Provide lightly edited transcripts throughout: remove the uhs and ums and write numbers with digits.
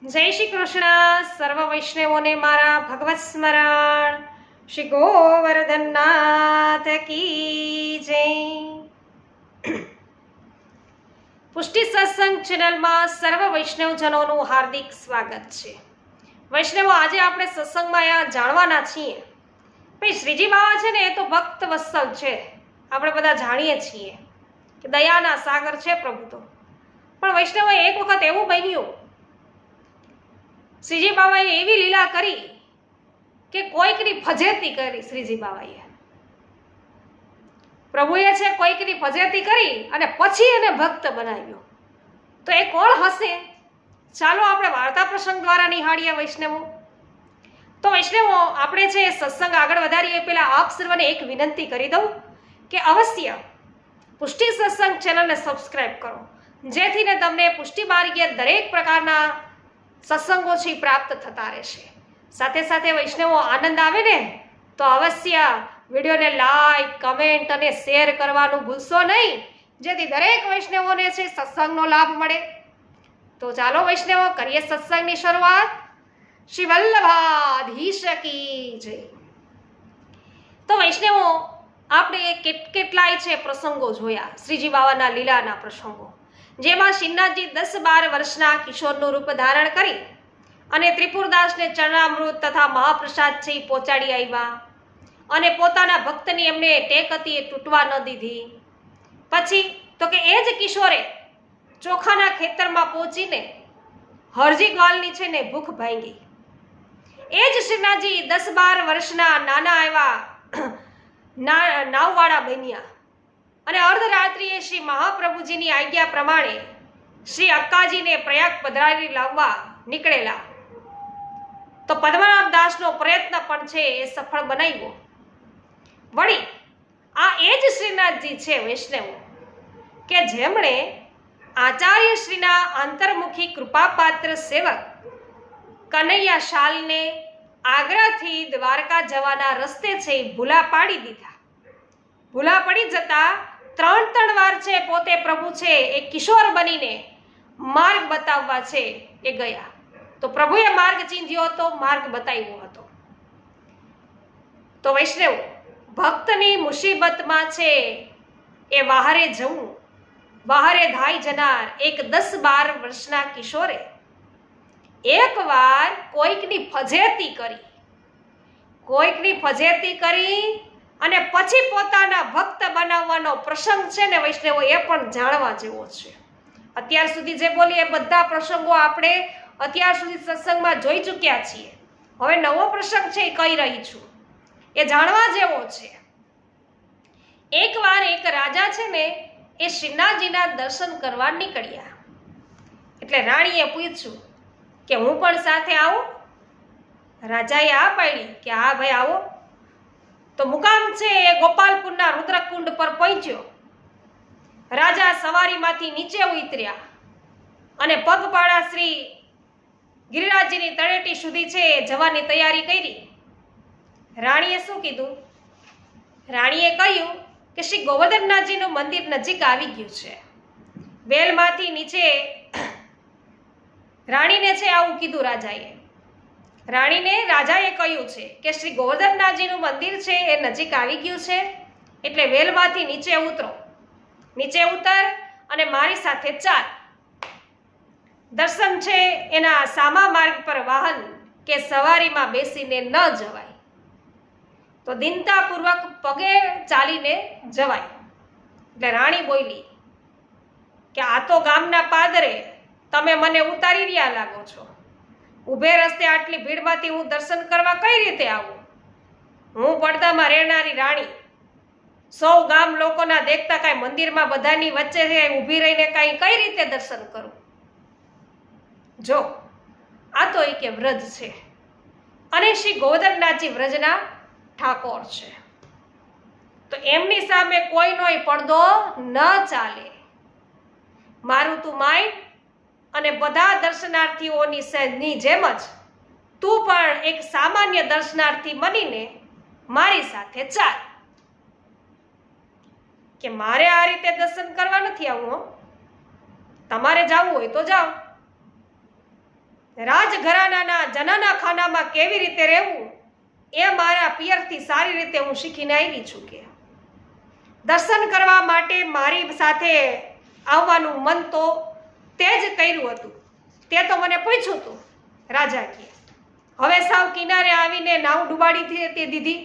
જય શ્રી કૃષ્ણ. સર્વ વૈષ્ણવોને મારા ભગવત સ્મરણ. શ્રી ગોવર્ધનનાથ કી જય. પુષ્ટિ સત્સંગ ચેનલમાં સર્વ વૈષ્ણવજનોનું હાર્દિક સ્વાગત છે. વૈષ્ણવો, આજે આપણે સત્સંગમાં જાણવાના છીએ ભાઈ, શ્રીજી બાવા છે ને એ તો ભક્ત વત્સલ છે. આપણે બધા જાણીએ છીએ કે દયાના સાગર છે પ્રભુ તો. પણ વૈષ્ણવો, એક વખત એવું બન્યું, શ્રીજી બાબાએ એવી લીલા કરી કે કોઈકની ફજેતી કરી. શ્રીજી બાબાએ પ્રભુએ છે કોઈકની ફજેતી કરી અને પછી એને ભક્ત બનાવ્યો. તો એ કોણ હશે? ચાલો આપણે વાર્તા પ્રસંગ દ્વારા નિહાળીએ વૈષ્ણવો. તો વૈષ્ણવો, આપણે છે સત્સંગ આગળ વધારીએ પહેલા આપ સર્વને એક વિનંતી કરી દઉં કે અવશ્ય પુષ્ટિ સત્સંગ ચેનલને સબસ્ક્રાઇબ કરો, જેથી ને તમને પુષ્ટિ માર્ગીય દરેક પ્રકારના સત્સંગો છે પ્રાપ્ત થતા રહેશે. સાથે સાથે વૈષ્ણવો, આનંદ આવે ને તો અવશ્ય વિડીયોને લાઈક, કમેન્ટ અને શેર કરવાનું ભૂલશો નહીં, જેથી દરેક વૈષ્ણવોને છે સત્સંગનો લાભ મળે. તો ચાલો વૈષ્ણવો, કરીએ સત્સંગની શરૂઆત. શ્રી વલ્લભાધીશ કી જય. તો વૈષ્ણવો, આપણે કેટલાય છે પ્રસંગો જોયા, શ્રીજી બાવાના લીલાના પ્રસંગો, જેમાં શ્રીનાથજી 10-12 વર્ષના કિશોરનું રૂપ ધારણ કરી અને ત્રિપુરદાસને ચરણામૃત તથા મહાપ્રસાદ છે પહોંચાડી આવ્યા અને પોતાના ભક્તની એમને ટેક હતી એ તૂટવા ન દીધી. પછી તો કે એ જ કિશોરે ચોખાના ખેતરમાં પહોંચીને હરજી ગ્વાલની છે ને ભૂખ ભાંગી. એ જ શ્રીનાથજી 10-12 વર્ષના નાના એવા નાવવાળા બન્યા અને અર્ધરાત્રિએ શ્રી મહાપ્રભુજીની આજ્ઞા પ્રમાણે શ્રી અક્કાજીને પ્રયાગ પધરાવી લાવવા નીકળેલા. તો પદ્મનાભ દાસનો પ્રયત્ન પણ છે એ સફળ બનાવ્યો. વળી આ એ જ શ્રીનાથજી છે વૈષ્ણવો કે જેમણે આચાર્ય શ્રીના અંતર્મુખી કૃપાપાત્ર સેવક કનૈયા શાલને આગ્રાથી દ્વારકા જવાના રસ્તે છે ભૂલા પાડી દીધા. ભૂલા પડી જતા 3 વાર છે પોતે પ્રભુ છે એ કિશોર બનીને માર્ગ બતાવવા છે એ ગયા. તો પ્રભુએ માર્ગ ચીંધ્યો હતો, માર્ગ બતાવ્યો હતો. તો વૈષ્ણવ, ભક્તની મુસીબતમાં છે એ બહારે જવું, બહારે ધાઈ જનાર એક 10-12 વર્ષના કિશોરે એકવાર કોઈકની ફજેતી કરી અને પછી પોતાના ભક્ત બનાવવાનો પ્રસંગ છે ને વૈષ્ણવો, એ પણ જાણવા જેવો છે. અત્યાર સુધી જે બોલી એ બધા પ્રસંગો આપણે અત્યાર સુધી સત્સંગમાં જોઈ ચૂક્યા છીએ. હવે નવો પ્રસંગ છે એ કહી રહી છું, એ જાણવા જેવો છે. એકવાર એક રાજા છે ને એ શ્રીનાથજીના દર્શન કરવા નીકળ્યા. એટલે રાણીએ પૂછ્યું કે હું પણ સાથે આવું? રાજાએ આ પાડી કે હા ભાઈ આવો. તો મુકામ છે એ ગોપાલપુરના રુદ્રકુંડ પર પહોંચ્યો. રાજા સવારીમાંથી નીચે ઉતર્યા અને પગપાળા શ્રી ગિરિરાજજીની તળેટી સુધી છે જવાની તૈયારી કરી. રાણીએ શું કીધું? રાણીએ કહ્યું કે શ્રી ગોવર્ધનનાથજીનું મંદિર નજીક આવી ગયું છે. વેલમાંથી નીચે રાણીને છે આવું કીધું રાજાએ. રાજાએ કહ્યું છે કે શ્રી ગોવર્ધનનાથજીનું મંદિર છે એ નજીક આવી ગયું છે, એટલે વેલમાંથી નીચે ઉતરો. નીચે ઉતર અને મારી સાથે ચાલ. દર્શન છે એના સામા માર્ગ પર વાહન કે સવારીમાં બેસીને ન જવાય, તો દિનતાપૂર્વક પગે ચાલીને જવાય. એટલે રાણી બોલી કે આ તો ગામના પાદરે તમે મને ઉતારી રહ્યા લાગો છો. ઊભે રસ્તે આટલી ભીડમાંથી હું દર્શન કરવા કઈ રીતે આવું? હું પડદામાં રહેનારી રાણી, 100 ગામ લોકોના દેખતા કાંઈ મંદિરમાં બધાની વચ્ચે ઊભી રહીને કાંઈ કઈ રીતે દર્શન કરું? જો આ તો એક વ્રજ છે અને શ્રી ગોવર્ધનનાથજી વ્રજના ઠાકોર છે, તો એમની સામે કોઈનોય પડદો ન ચાલે. મારું તું માય અને બધા દર્શનાર્થીઓની જેમ જ તું પણ એક સામાન્ય દર્શનાર્થી બનીને મારી સાથે ચાલ. કે મારે આ રીતે દર્શન કરવા નથી આવવું, તમારે જવું હોય તો જાઓ. રાજઘરાનાના જનાના ખાનામાં કેવી રીતે રહેવું એ મારા પિયરથી સારી રીતે હું શીખીને આવી છું કે દર્શન કરવા માટે મારી સાથે આવવાનું મન તો તે જ કર્યું હતું. તે તો મને પૂછ્યું હતું. રાજા કે હવે સાવ કિનારે આવીને નાવ ડૂબાડી તે દીધી.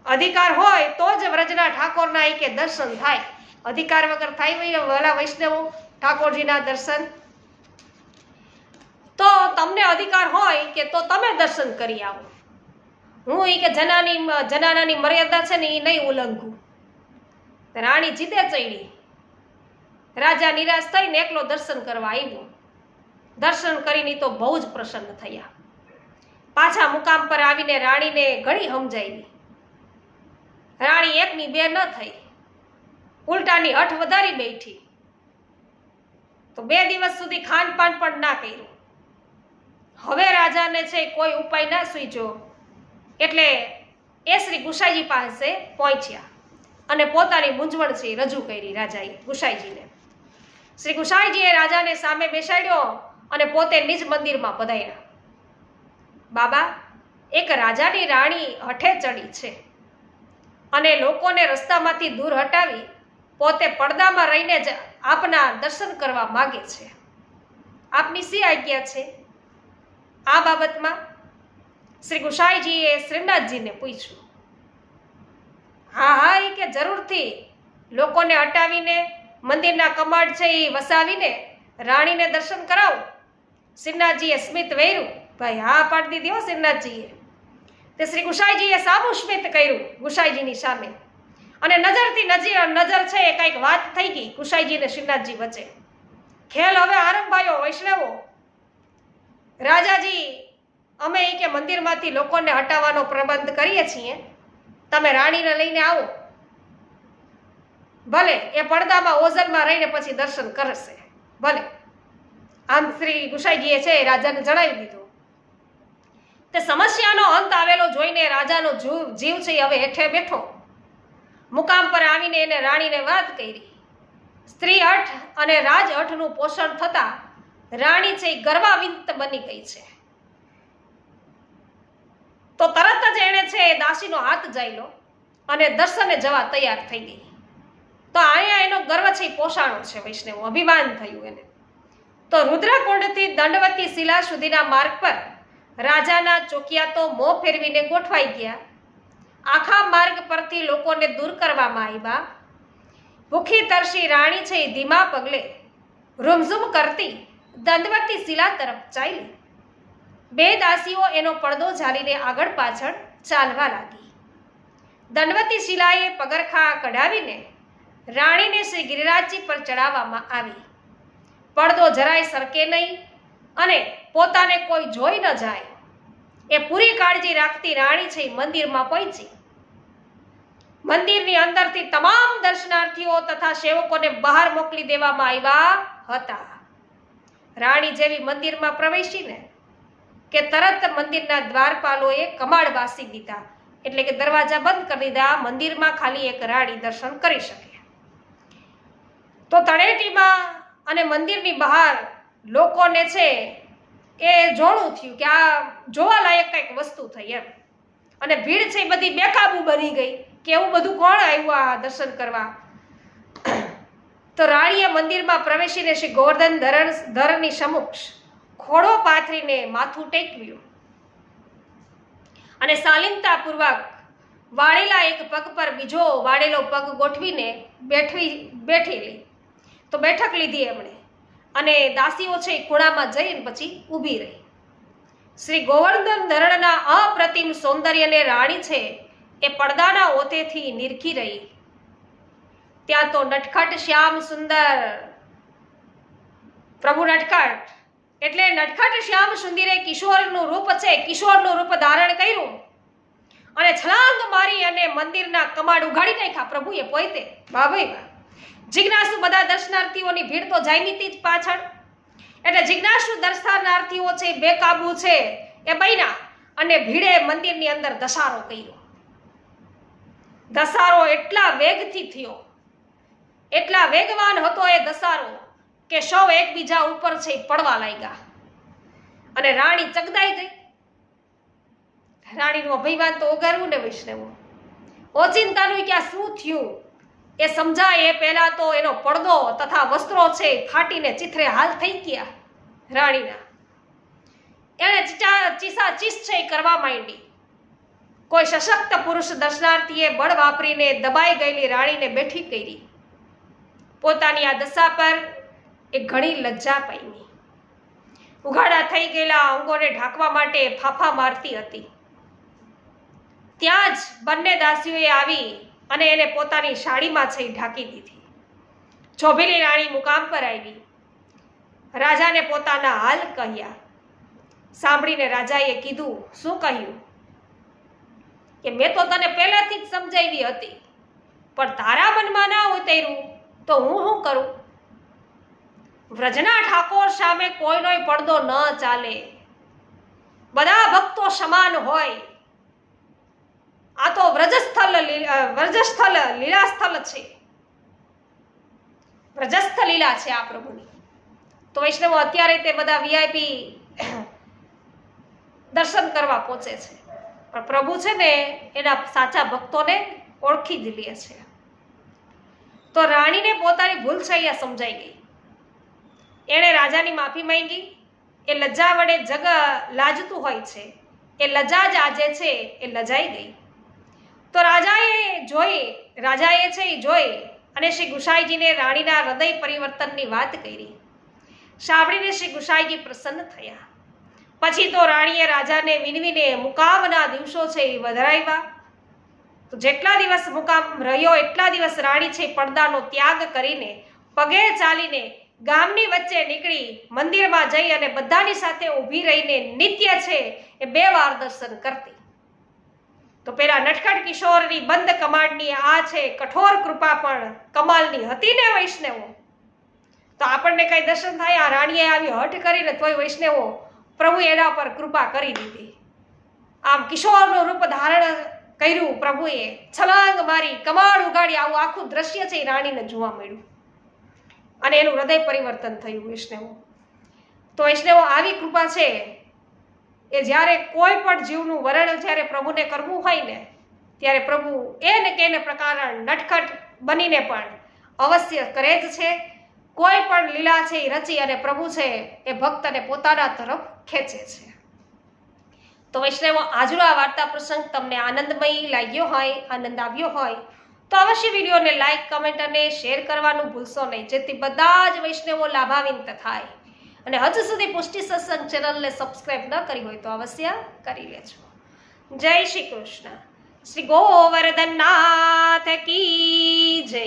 અધિકાર હોય તો જ વ્રજના ઠાકોરના કે દર્શન થાય. અધિકાર વગર થાય વાલા વૈષ્ણવો ઠાકોરજીના દર્શન? તો તમને અધિકાર હોય કે તો તમે દર્શન કરી આવો. હું કે જનાનાની મર્યાદા છે ને એ નહીં ઉલ્લંઘું. રાણી જીતે ચડી. રાજા નિરાશ થઈને એકલો દર્શન કરવા આવ્યો. દર્શન કરીને તો બહુ જ પ્રસન્ન થયા. પાછા મુકામ પર આવીને રાણીને ઘણી સમજાવી. રાણી એકની બે ન થઈ, ઉલટાની હઠ વધારી બેઠી. તો 2 દિવસ સુધી ખાનપાન પણ ના કર્યું. હવે રાજાને છે કોઈ ઉપાય ના સૂઝ્યો એટલે એ શ્રી ગુસાઈજી પાસે પહોંચ્યા અને પોતાની મૂંઝવણ છે રજૂ કરી રાજાએ ગુસાઈજીને. શ્રી ગુસાઈજીએ રાજાને સામે બેસાડ્યો અને પોતે નિજ મંદિરમાં પધાર્યા. બાબા, એક રાજાની રાણી હઠે ચડી છે અને લોકોને રસ્તામાંથી દૂર હટાવી પોતે પડદામાં રહીને જ આપના દર્શન કરવા માગે છે. આપની શી આજ્ઞા છે આ બાબતમાં? શ્રી ગુસાઈજીએ શ્રીનાથજીને પૂછ્યું. હા એ કે જરૂરથી. લોકોને હટાવીને મંદિરના કમાડ છે એ વસાવીને રાણીને દર્શન કરાવું. શ્રીનાથજીએ સ્મિત વેર્યું. ભાઈ હા પાડી દીધી હો શ્રીનાથજીએ. તે શ્રી ગુસાઈજીએ સામું સ્મિત કર્યું ગુસાઈજીની સામે અને નજરથી નજર છે કંઈક વાત થઈ ગઈ ગુસાઈજી ને શ્રીનાથજી વચ્ચે. ખેલ હવે આરંભાયો વૈષ્ણવો. રાજાજી, અમે કે મંદિરમાંથી લોકોને હટાવવાનો પ્રબંધ કરીએ છીએ. તમે રાણીને લઈને આવો. ભલે એ પડદામાં ઓઝલમાં રહીને પછી દર્શન કરશે. ભલે. આમ શ્રી ગુસાઈજીએ છે રાજાને જણાવી દીધું. તે સમસ્યાનો અંત આવેલો જોઈને રાજાનો જીવ છે હવે હેઠે બેઠો. મુકામ પર આવીને એને રાણીને વાત કરી. સ્ત્રી હઠ અને રાજ હઠનું પોષણ થતા રાણી છે ગર્વાવિંત બની ગઈ છે. તો તરત જ એણે છે દાસીનો હાથ જાયલો અને દર્શને જવા તૈયાર થઈ ગઈ. તો અહીંયા એનો ગર્વ છે પોષાણો છે વૈષ્ણવ, અભિમાન થયું એને. તો રુદ્રકુંડથી દંડવતી શિલા સુધીના માર્ગ પર રાજાના ચોકિયા તો મોં ફેરવીને ગોઠવાઈ ગયા. આખા માર્ગ પરથી લોકોને દૂર કરવામાં આવ્યા. ભૂખી તરસી રાણી છે ધીમા પગલે રૂમઝૂમ કરતી દંડવતી શિલા તરફ ચાલી. 2 દાસીઓ એનો પડદો ઝાલીને આગળ પાછળ ચાલવા લાગી. દંડવતી શિલાએ પગરખા કઢાવીને રાણીને શ્રી ગિરિરાજજી પર ચડાવવામાં આવી. પડદો જરાય સરકે નહીં અને પોતાને કોઈ જોઈ ન જાય એ પૂરી કાળજી રાખતી રાણી છે મંદિરમાં પહોંચી. મંદિરની અંદરથી તમામ દર્શનાર્થીઓ તથા સેવકોને બહાર મોકલી દેવામાં આવ્યા હતા. રાણી જેવી મંદિરમાં પ્રવેશીને કે તરત મંદિરના દ્વારપાલોએ કમાડ વાસી દીધા, એટલે કે દરવાજા બંધ કરી દીધા. મંદિરમાં ખાલી એક રાણી દર્શન કરી શકે. તો તળેટીમાં અને મંદિરની બહાર લોકોને છે એ જોણું થયું કે આ જોવાલાયક કંઈક વસ્તુ થઈ એમ. અને ભીડ છે બધી બેકાબુ બની ગઈ કે એવું બધું કોણ આવ્યું આ દર્શન કરવા. તો રાણીએ મંદિરમાં પ્રવેશીને શ્રી ગોવર્ધન ધરની સમક્ષ ખોડો પાથરીને માથું ટેકવ્યું અને શાલીનતાપૂર્વક વાળેલા એક પગ પર બીજો વાળેલો પગ ગોઠવીને બેઠેલી. તો બેઠક લીધી એમણે અને દાસીઓ છે ખૂણામાં જઈને પછી ઊભી રહી. શ્રી ગોવર્ધન ધરણના અપ્રતિમ સૌંદર્યને રાણી છે એ પડદાના ઓથેથી નિરખી રહી. ત્યાં તો નટખટ શ્યામ સુંદર પ્રભુ નટખટ એટલે નટખટ શ્યામ સુંદરે કિશોરનું રૂપ છે કિશોરનું રૂપ ધારણ કર્યું અને છલાંગ મારી અને મંદિરના કમાડ ઉઘાડી નાખ્યા પ્રભુએ પોતે. ભાઈ જિજ્ઞાસુ બધા દર્શનાર્થીઓની ભીડ તો જામીતી જ પાછળ. એટલે જિજ્ઞાસુ દર્શનાર્થીઓ છે બેકાબુ છે એ બન્યા અને ભીડે મંદિરની અંદર ધસારો કર્યો. ધસારો એટલા વેગથી થયો, એટલા વેગવાન હતો એ ધસારો કે સૌ એકબીજા ઉપર છે પડવા લાગ્યા. અને રાણી ચગદાઈ ગઈ. રાણીનું અભિમાન તો ઓગારવું ને વૈષ્ણવો. ઓચિંતાનું કે આ શું થયું એ સમજાય એ પહેલા તો એનો પડદો તથા વસ્ત્રો છે ફાટીને ચીથરે હાલ થઈ ગયા રાણીના. એણે ચીસાચીસ છે એ કરવા માંડી. કોઈ સશક્ત પુરુષ દર્શનાર્થીએ બળ વાપરીને દબાઈ ગયેલી રાણીને બેઠી કરી. પોતાની આ દશા પર એ ઘણી લજ્જા પામી. ઉઘાડા થઈ ગયેલા અંગોને ઢાંકવા માટે ફાફા મારતી હતી. ત્યાં જ બંને દાસીઓએ આવી અને એને પોતાની સાડીમાં છે ઢાંકી દીધી. છોભેલી રાણી મુકામ પર આવી. રાજાને પોતાના હાલ કહ્યા. સાંભળીને રાજાએ કીધું, શું કહ્યું? કે મેં તો તને પહેલાથી જ સમજાવી હતી, પણ તારા મનમાં ના ઉતર્યું તો હું શું કરું? વ્રજના ઠાકોર સામે કોઈનોય પડદો ન ચાલે. બધા ભક્તો સમાન હોય. આ તો વ્રજસ્થળ લીલાસ્થળ છે. વ્રજસ્થ લીલા છે આ પ્રભુની. તો વૈષ્ણવો અત્યારે તે બધા વીઆઈપી દર્શન કરવા પહોંચે છે, પણ પ્રભુ છે ને એના સાચા ભક્તોને ઓળખી જ લે છે. તો રાણીને પોતાની ભૂલ છે અહીંયા સમજાઈ ગઈ. એણે રાજાની માફી માંગી. એ લજ્જા વડે જગ લાજતું હોય છે. એ લજ્જા જ આજે છે એ લજાઈ ગઈ. તો રાજાએ છે એ જોઈ અને શ્રી ગુસાઈજીને રાણીના હૃદય પરિવર્તનની વાત કરી. સાંભળીને શ્રી ગુસાઈજી પ્રસન્ન થયા. પછી તો રાણીએ રાજાને વિનવીને મુકામના દિવસો છે એ વધારાવ્યા. તો જેટલા દિવસ મુકામ રહ્યો એટલા દિવસ રાણી છે પડદાનો ત્યાગ કરીને પગે ચાલીને ગામની વચ્ચે નીકળી મંદિરમાં જઈ અને બધાની સાથે ઊભી રહીને નિત્ય છે એ 2 વાર દર્શન કરતી. તો પેલા નટખટ કિશોરની બંધ કમાડની આ છે કઠોર કૃપા પણ કમાલની હતી ને વૈષ્ણવો. તો આપણને કઈ દર્શન થાય? આ રાણીએ આવી હઠ કરીને તોય વૈષ્ણવો પ્રભુ એના પર કૃપા કરી દીધી. આમ કિશોરનું રૂપ ધારણ કર્યું પ્રભુએ, છલાંગ મારી, કમાડ ઉગાડી. આવું આખું દ્રશ્ય છે એ રાણીને જોવા મળ્યું અને એનું હૃદય પરિવર્તન થયું વૈષ્ણવો. તો વૈષ્ણવો આવી કૃપા છે એ જ્યારે કોઈ પણ જીવનું વરણ જ્યારે પ્રભુને કરવું હોય ને ત્યારે પ્રભુ એને કેને પ્રકાર નટખટ બનીને પણ અવશ્ય કરે જ છે. કોઈ પણ લીલા છે એ રચી અને પ્રભુ છે એ ભક્તને પોતાના તરફ ખેંચે છે. તો વૈષ્ણવો આજનો આ વાર્તા પ્રસંગ તમને આનંદમય લાગ્યો હોય, આનંદ આવ્યો હોય તો અવશ્ય વિડીયોને લાઈક, કમેન્ટ અને શેર કરવાનું ભૂલશો નહીં, જેથી બધા જ વૈષ્ણવો લાભાન્વિત થાય. અને હજુ સુધી પુષ્ટિ સત્સંગ ચેનલને સબસ્ક્રાઇબ ન કરી હોય તો અવશ્ય કરી લેજો. જય શ્રી કૃષ્ણ. શ્રી ગોવર્ધનનાથ કી જય.